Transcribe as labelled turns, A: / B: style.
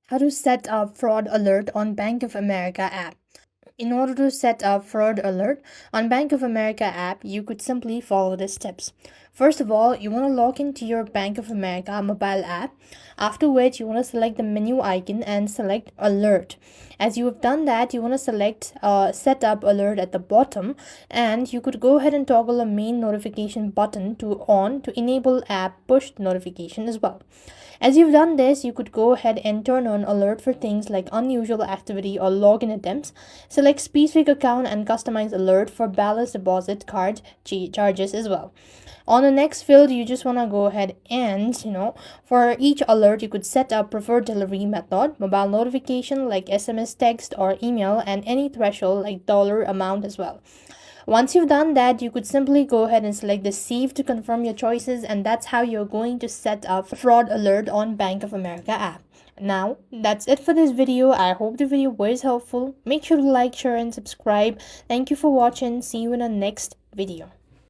A: How to set up fraud alert on Bank of America app. In order to set up fraud alert on Bank of America app, you could simply follow the steps. First of all, you want to log into your Bank of America mobile app, after which you want to select the menu icon and select alert. As you have done that, you want to select set up alert at the bottom, and you could go ahead and toggle a main notification button to on to enable app push notification as well. As you've done this, you could go ahead and turn on alert for things like unusual activity or login attempts. Select specific account and customize alert for balance deposit card charges as well. On the next field, you just want to go ahead and, for each alert, you could set up preferred delivery method, mobile notification like SMS, text, or email, and any threshold like dollar amount as well. Once you've done that, you could simply go ahead and select the save to confirm your choices, and that's how you're going to set up fraud alert on Bank of America app. Now, that's it for this video. I hope the video was helpful. Make sure to like, share, and subscribe. Thank you for watching. See you in the next video.